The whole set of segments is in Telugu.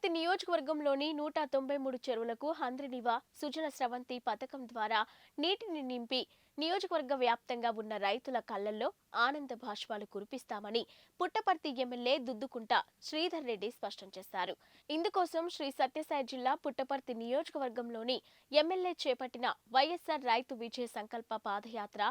పుట్టపర్తి నియోజకవర్గంలోని 193 చెరువులకు హంద్రినివా సుజల స్రవంతి పథకం ద్వారా నీటిని నింపి నియోజకవర్గ వ్యాప్తంగా ఉన్న రైతుల కళ్లల్లో ఆనంద భాష్పాలు కురిపిస్తామని పుట్టపర్తి ఎమ్మెల్యే దుద్దుకుంట శ్రీధర్ రెడ్డి స్పష్టం చేశారు. ఇందుకోసం శ్రీ సత్యసాయి జిల్లా పుట్టపర్తి నియోజకవర్గంలోని ఎమ్మెల్యే చేపట్టిన వైఎస్ఆర్ రైతు విజయ సంకల్ప పాదయాత్ర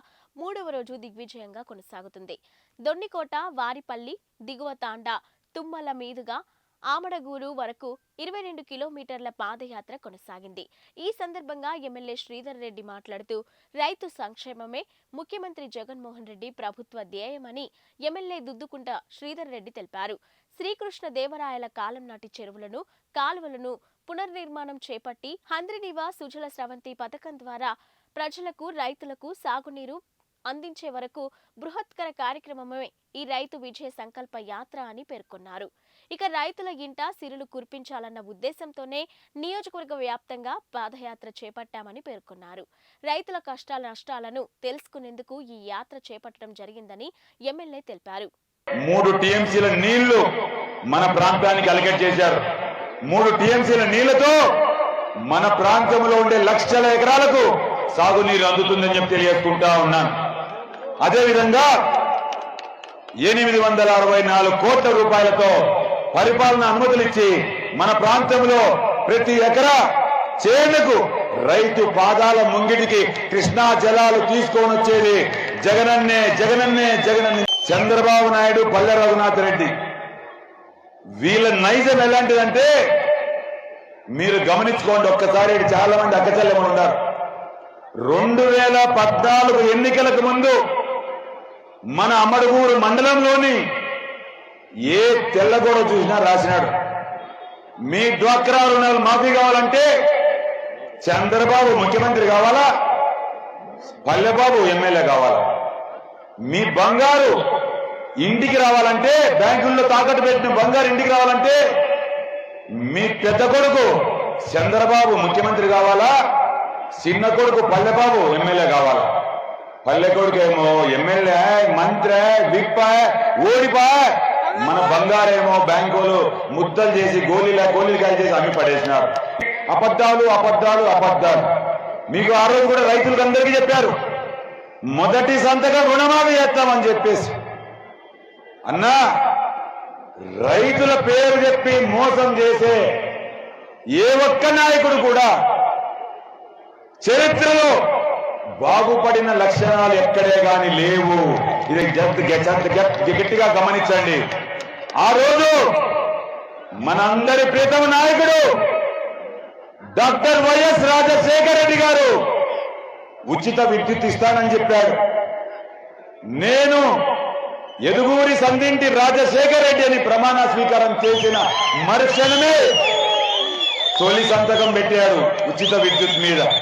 3వ రోజు దిగ్విజయంగా కొనసాగుతుంది. దొన్నికోట, వారిపల్లి, దిగువ తాండా, తుమ్మల మీదుగా ఆమడగూరు వరకు 22 కిలోమీటర్ల పాదయాత్ర కొనసాగింది. ఈ సందర్భంగా ఎమ్మెల్యే శ్రీధర్ రెడ్డి మాట్లాడుతూ రైతు సంక్షేమమే ముఖ్యమంత్రి జగన్మోహన్ రెడ్డి ప్రభుత్వ ధ్యేయమని ఎమ్మెల్యే దుద్దుకుంట శ్రీధర్ రెడ్డి తెలిపారు. శ్రీకృష్ణ దేవరాయల కాలం నాటి చెరువులను, కాలువలను పునర్నిర్మాణం చేపట్టి హంద్రినివా సుజల స్రవంతి పథకం ద్వారా ప్రజలకు, రైతులకు సాగునీరు అందించే వరకు బృహత్కర కార్యక్రమమే ఈ రైతు విజయ సంకల్ప యాత్ర అని పేర్కొన్నారు. ఇక రైతుల ఇంట సిరులు కురిపించాలన్న ఉద్దేశంతోనే నియోజకవర్గ వ్యాప్తంగా పాదయాత్ర చేపట్టామని పేర్కొన్నారు. రైతుల కష్టాల నష్టాలను తెలుసుకునేందుకు ఈ యాత్ర చేపట్టడం జరిగిందని ఎమ్మెల్యే తెలిపారు. 3 టీఎంసీల నీళ్లు మన ప్రాంతానికి అలకేట్ చేశారు. 3 టీఎంసీల నీళ్లతో మన ప్రాంతంలో ఉండే లక్షల ఎకరాలకు సాగునీరు అందుతుందని చెప్పి తెలియజేసుకుంటా ఉన్నాను. అదేవిధంగా 864 కోట్ల రూపాయలతో పరిపాలన అనుమతులు ఇచ్చి మన ప్రాంతంలో ప్రతి ఎకరా చేనుకు రైతు పాదాల ముంగిటికి కృష్ణా జలాలు తీసుకొని వచ్చేది జగనన్నే జగనన్నే జగనన్నే. చంద్రబాబు నాయుడు, పల్లె రఘునాథ్ రెడ్డి వీళ్ళ నైజం ఎలాంటిదంటే మీరు గమనించుకోండి. ఒక్కసారి చాలా మంది అక్కచెల్లెమ్మలు ఉన్నారు. 2014 ఎన్నికలకు ముందు మన అమ్మడగూరు మండలంలోని ఏ తెల్లగోడ చూసినా రాసినాడు, మీ డ్వాక్రా రుణాలు మాఫీ కావాలంటే చంద్రబాబు ముఖ్యమంత్రి కావాలా, పల్లెబాబు ఎమ్మెల్యే కావాలా, మీ బంగారు ఇంటికి రావాలంటే, బ్యాంకుల్లో తాకట్టు పెట్టిన బంగారు ఇంటికి రావాలంటే మీ పెద్ద కొడుకు చంద్రబాబు ముఖ్యమంత్రి కావాలా, చిన్న కొడుకు పల్లెబాబు ఎమ్మెల్యే కావాలా. పల్లె కొడుకు ఏమో ఎమ్మెల్యే, మంత్రి, విప్ప, ఓడిపా, మన బంగారేమో బ్యాంకులు ముద్దలు చేసి గోళీలు కాయ చేసి అమ్మి పడేసినారు. అబద్ధాలు అబద్ధాలు అబద్ధాలు. మీకు ఆ రోజు కూడా రైతులకు అందరికీ చెప్పారు, మొదటి సంతకం రుణమాఫీ చేస్తామని చెప్పేసి. అన్నా, రైతుల పేరు చెప్పి మోసం చేసే ఏ ఒక్క నాయకుడు కూడా చరిత్రలో బాగుపడిన లక్షణాలు ఎక్కడే గాని లేవు. ఇది గట్టిగా గమనించండి. ఆ రోజు మనందరి ప్రీతమ నాయకుడు డాక్టర్ వైఎస్ రాజశేఖర రెడ్డి గారు ఉచిత విద్యుత్ ఇస్తానని చెప్పాడు. నేను ఎదుగూరి సందింటి రాజశేఖర రెడ్డి అని ప్రమాణ స్వీకారం చేసిన మరుక్షణమే తొలి సంతకం పెట్టాడు ఉచిత విద్యుత్ మీద.